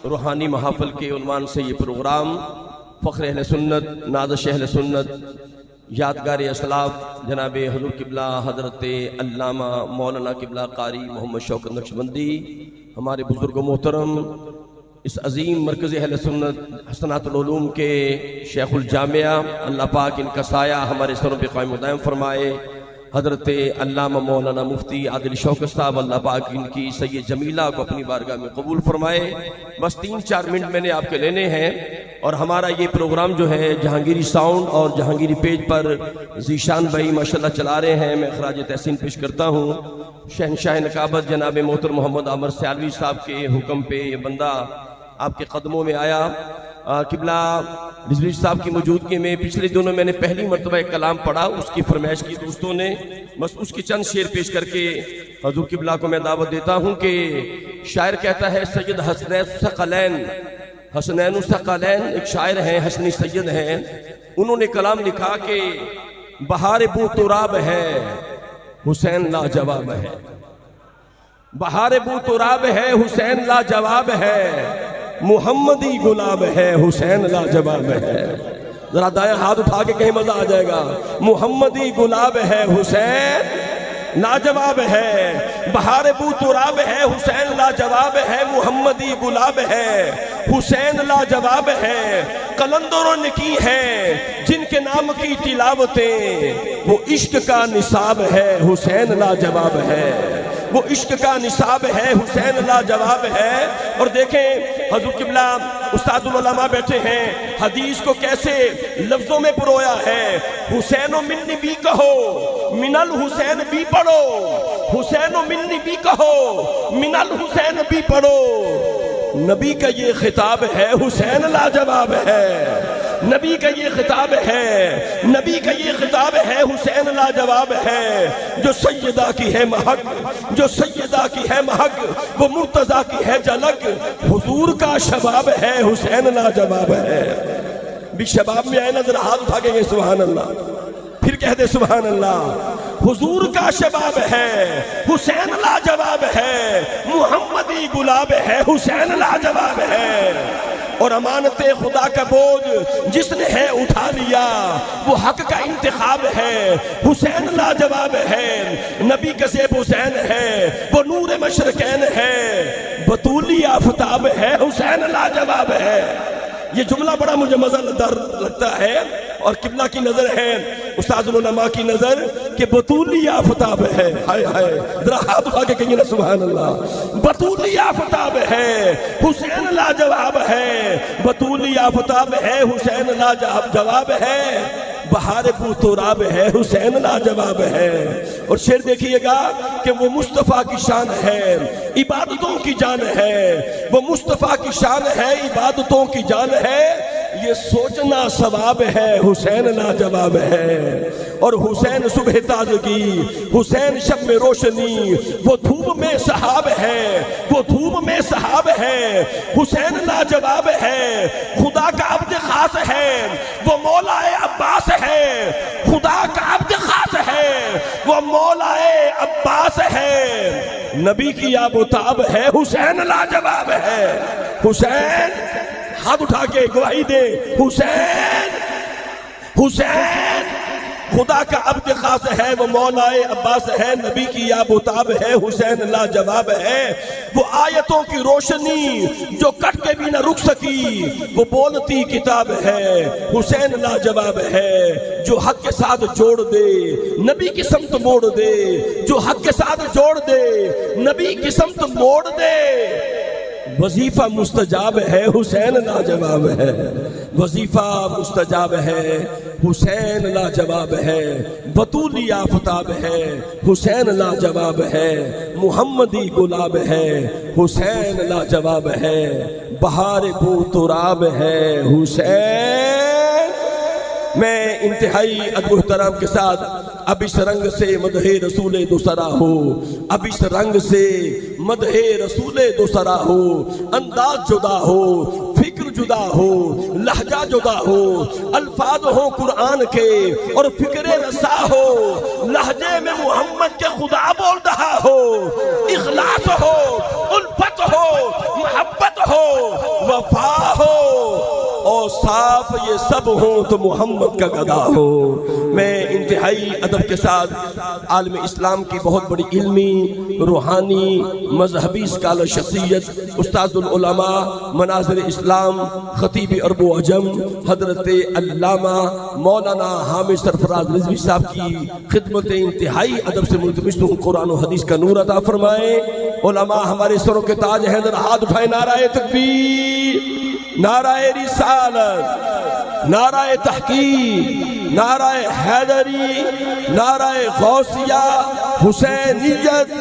روحانی محافل کے عنوان سے یہ پروگرام فخر اہل سنت، نازش اہل سنت، یادگار اسلاف جناب حضور قبلہ حضرت علامہ مولانا قبلہ قاری محمد شوکت نقشبندی، ہمارے بزرگ محترم اس عظیم مرکز اہل سنت حسنات العلوم کے شیخ الجامعہ، اللہ پاک ان کا سایہ ہمارے سروں پہ قائم و دائم فرمائے، حضرت علامہ مولانا مفتی عادل شوکت صاحب، اللہ پاک ان کی سید جمیلہ کو اپنی بارگاہ میں قبول فرمائے۔ بس 3-4 منٹ میں نے آپ کے لینے ہیں، اور ہمارا یہ پروگرام جو ہے جہانگیری ساؤنڈ اور جہانگیری پیج پر ذیشان بھائی ماشاءاللہ چلا رہے ہیں۔ میں خراج تحسین پیش کرتا ہوں شہنشاہ نقابت جناب محترم محمد عامر سیالوی صاحب کے حکم پہ یہ بندہ آپ کے قدموں میں آیا۔ قبلہ رضوی صاحب کی موجودگی میں پچھلے دنوں میں نے پہلی مرتبہ ایک کلام پڑھا، اس کی فرمائش کی دوستوں نے، بس اس کے چند شعر پیش کر کے حضور قبلہ کو میں دعوت دیتا ہوں کہ شاعر کہتا ہے سید حسنین الثقلین، ایک شاعر ہیں حسنی سید ہیں، انہوں نے کلام لکھا کہ بہار بو تراب ہے حسین لاجواب ہے، بہار بو تراب ہے حسین لاجواب ہے، محمدی گلاب ہے حسین لاجواب ہے۔ ذرا دائیں ہاتھ اٹھا کے کہیں مزہ آ جائے گا۔ محمدی گلاب ہے حسین لاجواب ہے، بہار بو تراب ہے حسین لاجواب ہے، محمدی گلاب ہے حسین لاجواب ہے۔ قلندروں نے کی ہیں جن کے نام کی تلاوتیں، وہ عشق کا نصاب ہے حسین لاجواب ہے، وہ عشق کا نصاب ہے حسین لاجواب ہے۔ اور دیکھیں حضور قبلہ استاد العلماء بیٹھے ہیں، حدیث کو کیسے لفظوں میں پرویا ہے۔ حسین و منی بھی کہو، من الحسین بھی پڑھو، حسین و منی بھی کہو، من الحسین بھی پڑھو۔ نبی کا یہ خطاب ہے حسین لاجواب ہے، نبی کا یہ خطاب ہے، نبی کا یہ خطاب ہے حسین لاجواب ہے۔ جو سیدہ کی ہے مہک، جو سیدہ کی ہے مہک، وہ مرتضیٰ کی ہے جھلک، حضور کا شباب ہے حسین لاجواب ہے۔ بھی شباب میں آئے نا ذرا ہاتھ اٹھا کے سبحان اللہ، پھر کہہ دے سبحان اللہ۔ حضور کا شباب ہے حسین لاجواب ہے، محمدی گلاب ہے حسین لاجواب ہے۔ اور امانت خدا کا بوجھ جس نے ہے اٹھا لیا، وہ حق کا انتخاب ہے حسین لاجواب ہے۔ نبی کا زیب حسین ہے، وہ نور مشرقین ہے، بطولی آفتاب ہے حسین لاجواب ہے۔ یہ جملہ بڑا مجھے مزہ لگتا ہے، اور قبلہ کی نظر ہے، استاد العلماء کی نظر کہ بطولی آفتاب ہے۔ ہائے ہائے، ذرا ہاتھ اٹھا کے کہیں نا سبحان اللہ۔ بطولی آفتاب ہے حسین لاجواب ہے، بطولی آفتاب ہے حسین لاجواب ہے، بہار بو تراب ہے حسین لاجواب ہے۔ اور شعر دیکھیے گا کہ وہ مصطفیٰ کی شان ہے، عبادتوں کی جان ہے، وہ مصطفیٰ کی شان ہے، عبادتوں کی جان ہے۔ یہ سوچنا ثواب ہے حسین لاجواب ہے۔ اور حسین صبح تازگی، حسین شب میں روشنی، وہ دھوپ میں سحاب ہے، وہ دھوپ میں سحاب ہے، حسین لاجواب ہے۔ خدا کا عبد خاص ہے، وہ مولا عباس ہے، خدا کا عبد خاص ہے، وہ مولا عباس ہے۔ نبی کی آب و تاب ہے حسین لاجواب ہے۔ حسین ہاتھ اٹھا کے گواہی دے، حسین حسین خدا کا عبد خاص ہے، وہ مولا عباس ہے، نبی کی آب و تاب ہے حسین لاجواب ہے۔ وہ آیتوں کی روشنی جو کٹ کے بھی نہ رک سکی، وہ بولتی کتاب ہے حسین لاجواب ہے۔ جو حق کے ساتھ جوڑ دے نبی کی سمت موڑ دے، جو حق کے ساتھ جوڑ دے نبی کی سمت موڑ دے۔ وظیفہ مستجاب ہے حسین لاجواب ہے، وظیفہ مستجاب ہے حسین لاجواب ہے، بطولی آفتاب ہے حسین لاجواب ہے، محمدی گلاب ہے حسین لاجواب ہے، بہار بو تراب ہے حسین۔ میں انتہائی ادب و احترام کے ساتھ اب اس رنگ سے مدح رسول دوسرا ہو، اب اس رنگ سے مدح رسول دوسرا ہو، انداز جدا ہو، فکر جدا ہو، لہجہ جدا ہو، الفاظ ہو قرآن کے اور فکر رسا ہو، لہجے میں محمد کے خدا بول رہا ہو، اخلاص ہو، الفت ہو، محبت ہو، وفا ہو، اور صاف یہ سب ہوں تو محمد کا گدا ہو۔ میں انتہائی ادب کے ساتھ عالم اسلام کی بہت بڑی علمی، روحانی، مذہبی اسکالر شخصیت، استاد العلماء، مناظر اسلام، خطیب عرب و عجم، حضرت علامہ مولانا حامد سرفراز رضوی صاحب کی خدمت انتہائی ادب سے ملتمس ہوں قرآن و حدیث کا نور عطا فرمائے۔ علماء ہمارے سروں کے تاج ہیں، ذرا ہاتھ اٹھائے، نعرہ تکبیر، نعرہ رسالت، نعرہ تحقیق، نعرہ حیدری، نعرہ غوثیہ، حسینیت۔